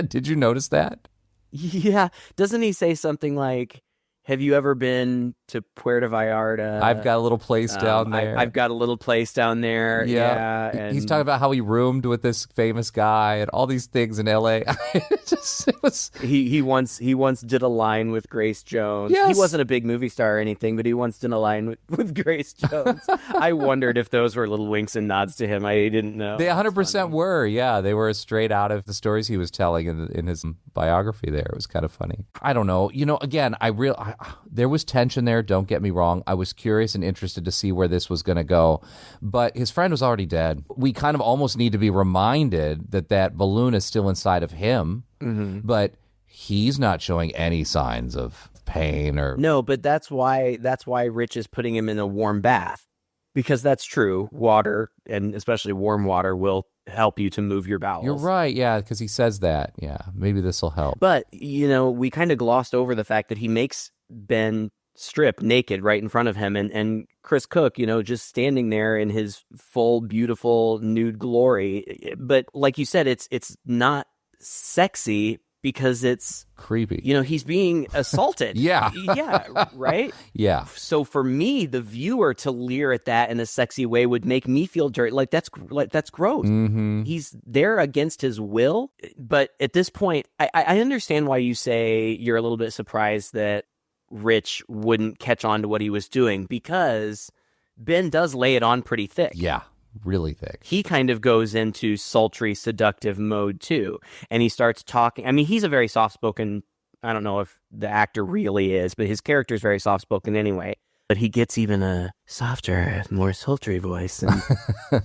Did you notice that? Yeah. Doesn't he say something like, have you ever been to Puerto Vallarta? I've got a little place down there. I've got a little place down there. Yeah. He's And talking about how he roomed with this famous guy and all these things in LA. It was he once did a line with Grace Jones. Yes. He wasn't a big movie star or anything, but he once did a line with Grace Jones. I wondered if those were little winks and nods to him. I didn't know. They 100% were. Yeah, they were straight out of the stories he was telling in his biography there. It was kind of funny. I don't know. You know, again, there was tension there. Don't get me wrong. I was curious and interested to see where this was going to go. But his friend was already dead. We kind of almost need to be reminded that balloon is still inside of him. Mm-hmm. But he's not showing any signs of pain or... No, but that's why Rich is putting him in a warm bath. Because that's true. Water, and especially warm water, will help you to move your bowels. You're right, yeah, because he says that. Yeah, maybe this will help. But, we kind of glossed over the fact that he makes Ben strip naked right in front of him, and Chris Cook, just standing there in his full, beautiful, nude glory. But like you said, it's not sexy because it's creepy. He's being assaulted. Yeah. Yeah, right? Yeah. So for me, the viewer to leer at that in a sexy way would make me feel dirty. That's gross. Mm-hmm. He's there against his will. But at this point, I understand why you say you're a little bit surprised that Rich wouldn't catch on to what he was doing, because Ben does lay it on pretty thick. Yeah. Really thick. He kind of goes into sultry, seductive mode too. And he starts talking. I mean, he's a very soft-spoken, I don't know if the actor really is, but his character is very soft-spoken anyway. But he gets even a softer, more sultry voice. And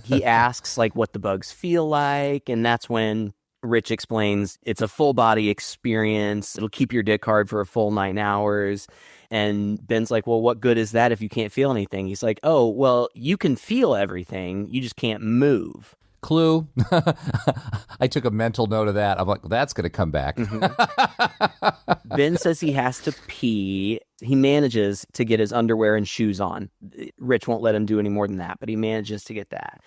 he asks what the bugs feel like. And that's when Rich explains it's a full body experience. It'll keep your dick hard for a full 9 hours. And Ben's like, well, what good is that if you can't feel anything? He's like, oh, well, you can feel everything. You just can't move. Clue. I took a mental note of that. I'm like, that's going to come back. Mm-hmm. Ben says he has to pee. He manages to get his underwear and shoes on. Rich won't let him do any more than that, but he manages to get that.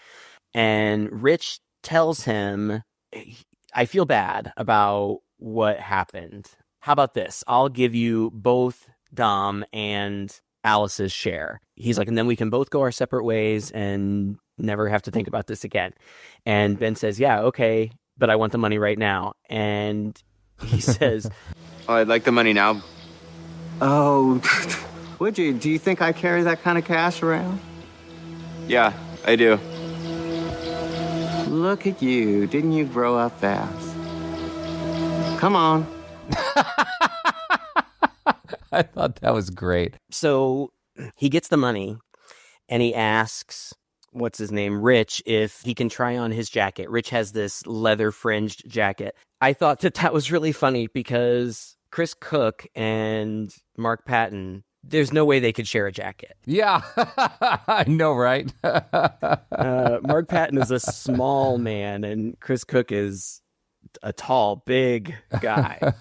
And Rich tells him, I feel bad about what happened. How about this? I'll give you both Dom and Alice's share. He's like, and then we can both go our separate ways and never have to think about this again. And Ben says, yeah, okay, but I want the money right now. And he says, Oh, I'd like the money now. Oh, would you? Do you think I carry that kind of cash around? Yeah, I do. Look at you. Didn't you grow up fast? Come on. I thought that was great. so he gets the money and he asks, what's his name, Rich, if he can try on his jacket. Rich has this leather fringed jacket. I thought that was really funny because Chris Cook and Mark Patton, there's no way they could share a jacket. Yeah, I know, right? Mark Patton is a small man and Chris Cook is a tall, big guy.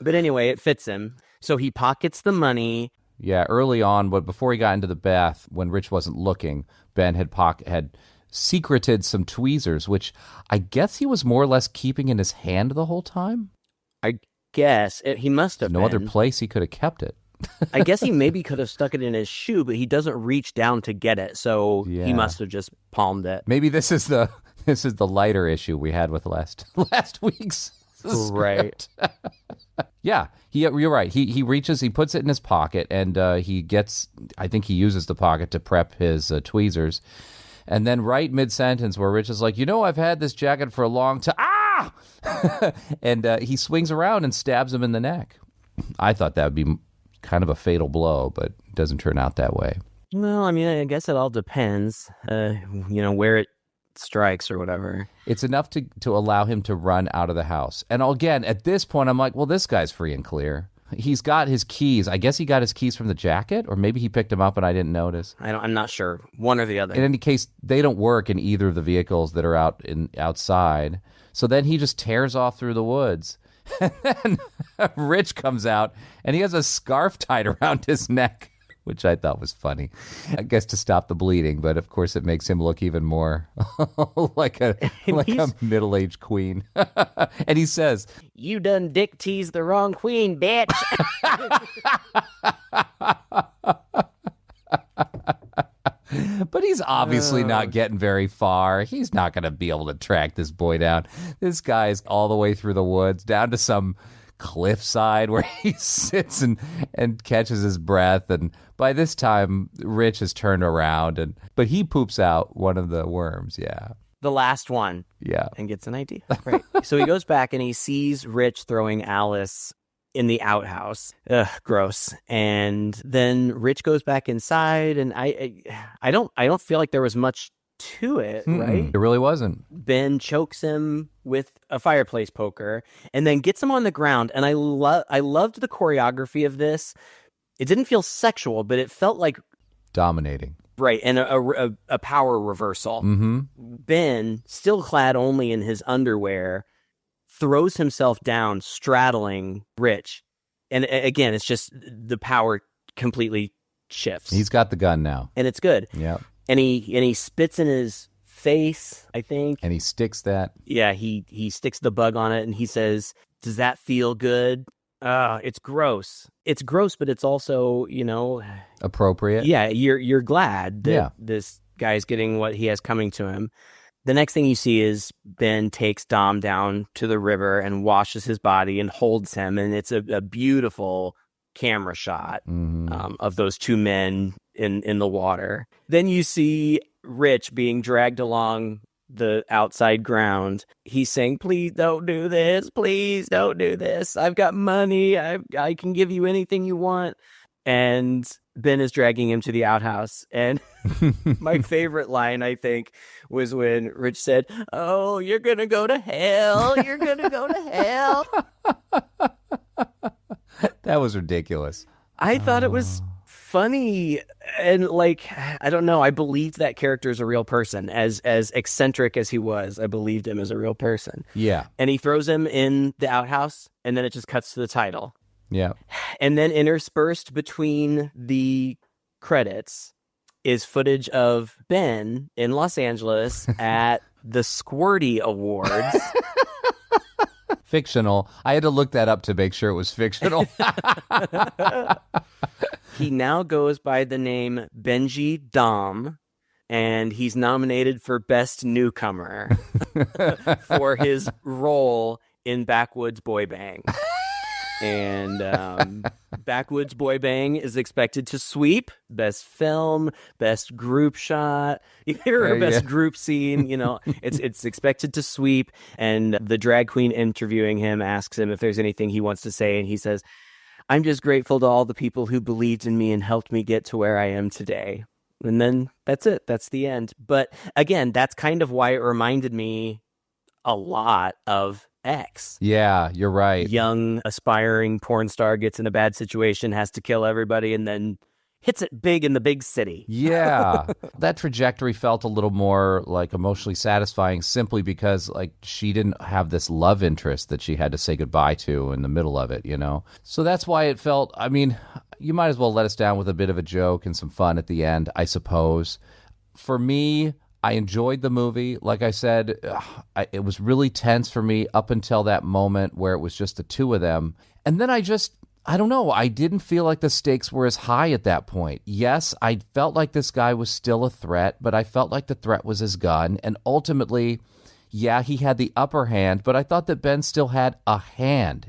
But anyway, it fits him. So he pockets the money. Yeah, early on, but before he got into the bath, when Rich wasn't looking, Ben had secreted some tweezers, which I guess he was more or less keeping in his hand the whole time. I guess he must have no been. other place he could have kept it. I guess he maybe could have stuck it in his shoe, but he doesn't reach down to get it, so he must have just palmed it. Maybe this is the lighter issue we had with last week's script. Right. Yeah, you're right. He reaches, he puts it in his pocket, and I think he uses the pocket to prep his tweezers. And then right mid-sentence where Rich is like, I've had this jacket for a long time. Ah! And he swings around and stabs him in the neck. I thought that would be kind of a fatal blow, but it doesn't turn out that way. Well, I mean, I guess it all depends, where it strikes or whatever. It's enough to allow him to run out of the house. And again, at this point, I'm like, well, this guy's free and clear. He's got his keys. I guess he got his keys from the jacket, or maybe he picked them up and I didn't notice. I'm not sure. One or the other. In any case, they don't work in either of the vehicles that are outside. So then he just tears off through the woods. And then Rich comes out and he has a scarf tied around his neck, which I thought was funny. I guess to stop the bleeding, but of course it makes him look even more like a middle-aged queen. And he says, "You done dick teased the wrong queen, bitch." But he's obviously not getting very far. He's not going to be able to track this boy down. This guy's all the way through the woods, down to some cliffside where he sits and catches his breath. And by this time, Rich has turned around, but he poops out one of the worms, yeah. The last one. Yeah. And gets an idea. Right. So he goes back and he sees Rich throwing Alice in the outhouse. Ugh, gross. And then Rich goes back inside, and I don't feel like there was much to it, right? It really wasn't. Ben chokes him with a fireplace poker and then gets him on the ground. And I loved the choreography of this. It didn't feel sexual, but it felt like dominating. Right, and a power reversal. Mm-hmm. Ben, still clad only in his underwear, throws himself down, straddling Rich. And again, it's just the power completely shifts. He's got the gun now. And it's good. Yeah. And he spits in his face, I think. And he sticks that. Yeah, he sticks the bug on it, and he says, "Does that feel good?" It's gross. It's gross, but it's also, Appropriate. yeah, you're glad that Yeah. this guy's getting what he has coming to him. The next thing you see is Ben takes Dom down to the river and washes his body and holds him, and it's a beautiful camera shot of those two men in the water. Then you see Rich being dragged along the outside ground. He's saying, "Please don't do this. Please don't do this. I've got money. I can give you anything you want." And Ben is dragging him to the outhouse. And my favorite line, I think, was when Rich said, "Oh, you're going to go to hell. You're going to go to hell." That was ridiculous. I thought it was funny, and I don't know, I believed that character is a real person. As eccentric as he was, I believed him as a real person. Yeah. And he throws him in the outhouse, and then it just cuts to the title. Yeah. And then interspersed between the credits is footage of Ben in Los Angeles at the Squirty Awards. Fictional. I had to look that up to make sure it was fictional. He now goes by the name Benji Dom, and he's nominated for Best Newcomer for his role in Backwoods Boy Bang. And Backwoods Boy Bang is expected to sweep Best Film, Best Group Shot, Best Group Scene. It's expected to sweep. And the drag queen interviewing him asks him if there's anything he wants to say, and he says, "I'm just grateful to all the people who believed in me and helped me get to where I am today." And then that's it. That's the end. But again, that's kind of why it reminded me a lot of X. Yeah, you're right. Young, aspiring porn star gets in a bad situation, has to kill everybody, and then hits it big in the big city. Yeah. That trajectory felt a little more emotionally satisfying simply because she didn't have this love interest that she had to say goodbye to in the middle of it, So that's why it felt, you might as well let us down with a bit of a joke and some fun at the end, I suppose. For me, I enjoyed the movie. Like I said, it was really tense for me up until that moment where it was just the two of them. And then I don't know, I didn't feel like the stakes were as high at that point. Yes, I felt like this guy was still a threat, but I felt like the threat was his gun. And ultimately, yeah, he had the upper hand, but I thought that Ben still had a hand,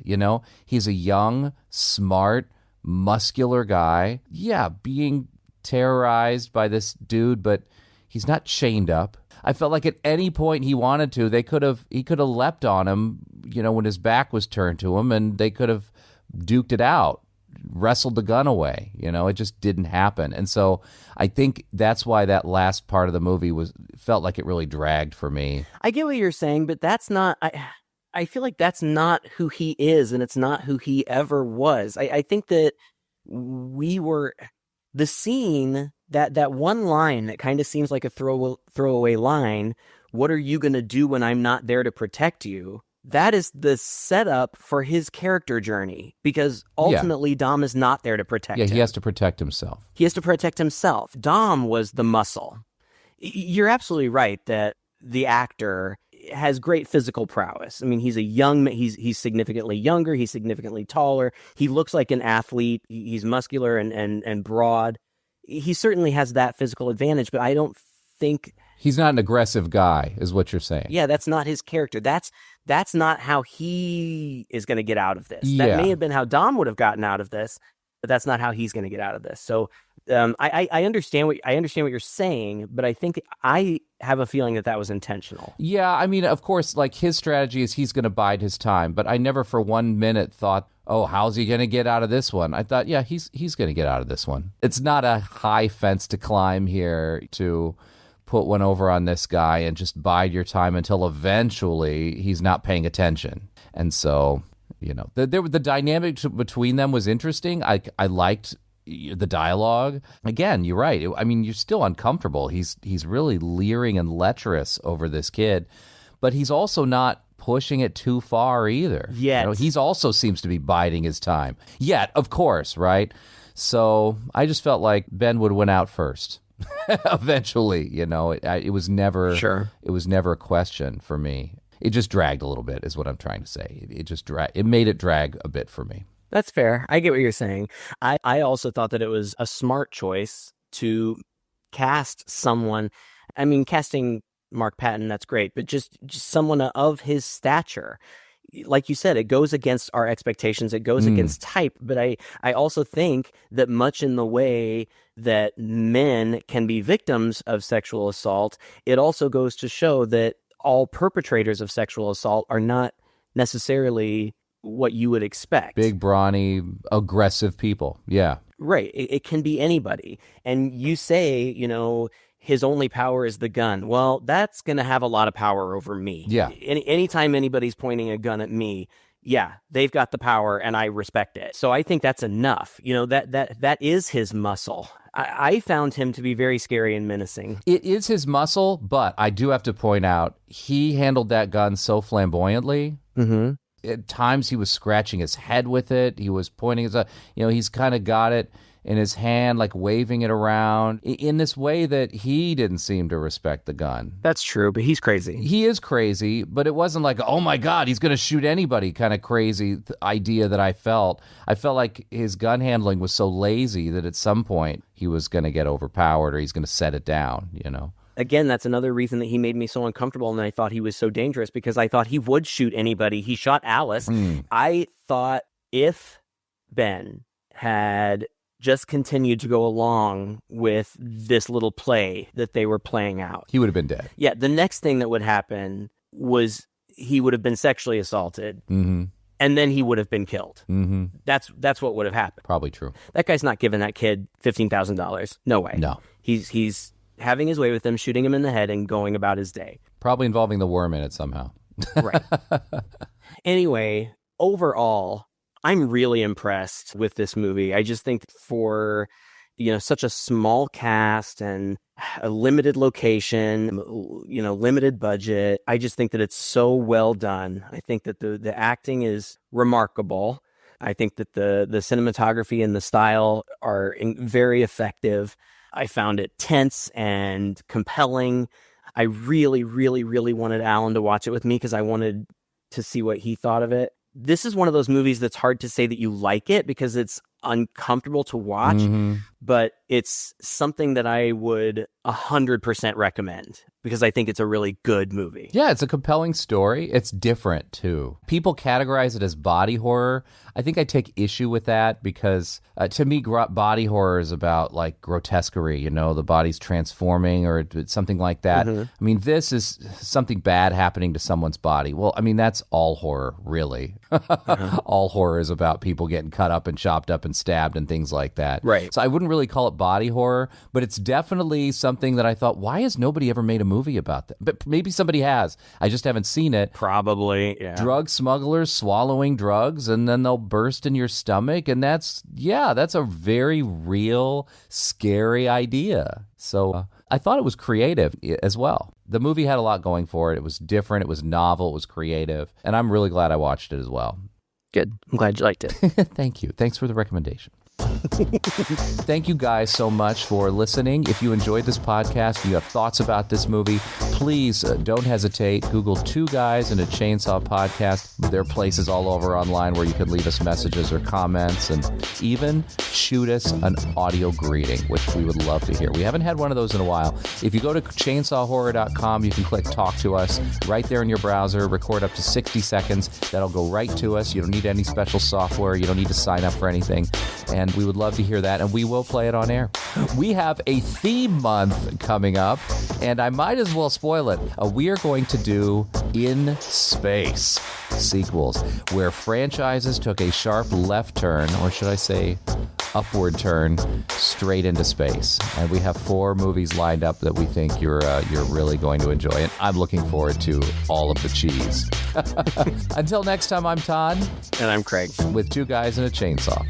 He's a young, smart, muscular guy. Yeah, being terrorized by this dude, but he's not chained up. I felt like at any point he wanted to, he could have leapt on him, when his back was turned to him, and they could have duked it out, wrestled the gun away. It just didn't happen. And so I think that's why that last part of the movie felt like it really dragged for me. I get what you're saying, but that's not, I feel like that's not who he is, and it's not who he ever was. I think that the scene, that one line that kind of seems like a throwaway line, "What are you going to do when I'm not there to protect you?" That is the setup for his character journey, because ultimately Dom is not there to protect him. Yeah, he has to protect himself. He has to protect himself. Dom was the muscle. You're absolutely right that the actor has great physical prowess. He's he's significantly younger. He's significantly taller. He looks like an athlete. He's muscular and broad. He certainly has that physical advantage, but I don't think he's not an aggressive guy, is what you're saying. Yeah, that's not his character. That's not how he is going to get out of this. Yeah. That may have been how Dom would have gotten out of this, but that's not how he's going to get out of this. So I understand what you're saying, but I think I have a feeling that was intentional. Yeah, of course, his strategy is he's going to bide his time, but I never for 1 minute thought, oh, how's he going to get out of this one? I thought, yeah, he's going to get out of this one. It's not a high fence to climb here to put one over on this guy and just bide your time until eventually he's not paying attention. And so, the dynamic between them was interesting. I liked the dialogue. Again, you're right. I mean, you're still uncomfortable. He's really leering and lecherous over this kid, but he's also not pushing it too far either. Yet. He's also seems to be biding his time. Yet, of course, right? So I just felt like Ben would win out first. Eventually, it was never It was never a question for me. It just dragged a little bit, is what I'm trying to say. It made it drag a bit for me. That's fair. I get what you're saying. I also thought that it was a smart choice to cast someone. I mean, casting Mark Patton, that's great, but just someone of his stature. Like you said, it goes against our expectations. It goes against type. But I also think that much in the way that men can be victims of sexual assault, it also goes to show that all perpetrators of sexual assault are not necessarily what you would expect. Big, brawny, aggressive people. Yeah. Right. It can be anybody. And you say, his only power is the gun. Well, that's going to have a lot of power over me. Yeah. Anytime anybody's pointing a gun at me, yeah, they've got the power and I respect it. So I think that's enough. That is his muscle. I found him to be very scary and menacing. It is his muscle, but I do have to point out, he handled that gun so flamboyantly. Mm-hmm. At times he was scratching his head with it. He was pointing his, he's kind of got it in his hand, like waving it around in this way that he didn't seem to respect the gun. That's true, but he's crazy. He is crazy, but it wasn't like, oh my God, he's going to shoot anybody kind of crazy idea that I felt. I felt like his gun handling was so lazy that at some point he was going to get overpowered or he's going to set it down, Again, that's another reason that he made me so uncomfortable and I thought he was so dangerous because I thought he would shoot anybody. He shot Alice. I thought if Ben had just continued to go along with this little play that they were playing out, he would have been dead. Yeah, the next thing that would happen was he would have been sexually assaulted, and then he would have been killed. Mm-hmm. That's what would have happened. Probably true. That guy's not giving that kid $15,000. No way. No. He's having his way with him, shooting him in the head, and going about his day. Probably involving the worm in it somehow. Right. Anyway, overall, I'm really impressed with this movie. I just think for, such a small cast and a limited location, limited budget, I just think that it's so well done. I think that the acting is remarkable. I think that the cinematography and the style are very effective. I found it tense and compelling. I really, really, really wanted Alan to watch it with me because I wanted to see what he thought of it. This is one of those movies that's hard to say that you like it because it's uncomfortable to watch, but it's something that I would 100% recommend because I think it's a really good movie. Yeah, it's a compelling story. It's different, too. People categorize it as body horror. I think I take issue with that because, to me, body horror is about, like, grotesquerie, the body's transforming or something like that. I mean, this is something bad happening to someone's body. Well, I mean, that's all horror, really. All horror is about people getting cut up and chopped up and stabbed and things like that. Right. So I wouldn't really call it body horror, but it's definitely something that I thought, why has nobody ever made a movie about that? But maybe somebody has. I just haven't seen it. Probably, yeah. Drug smugglers swallowing drugs and then they'll burst in your stomach. And that's a very real, scary idea. So I thought it was creative as well. The movie had a lot going for it. It was different. It was novel. It was creative. And I'm really glad I watched it as well. Good. I'm glad you liked it. Thank you. Thanks for the recommendation. Thank you guys so much for listening. If you enjoyed this podcast, you have thoughts about this movie, please don't hesitate. Google Two Guys and a Chainsaw Podcast. There are places all over online where you can leave us messages or comments and even shoot us an audio greeting, which we would love to hear. We haven't had one of those in a while. If you go to chainsawhorror.com, you can click Talk to Us right there in your browser, record up to 60 seconds. That'll go right to us. You don't need any special software. You don't need to sign up for anything. And we would love to hear that, and we will play it on air. We have a theme month coming up, and I might as well spoil it. We are going to do In Space sequels, where franchises took a sharp left turn, or should I say upward turn, straight into space. And we have 4 movies lined up that we think you're really going to enjoy, and I'm looking forward to all of the cheese. Until next time, I'm Todd. And I'm Craig. With Two Guys and a Chainsaw.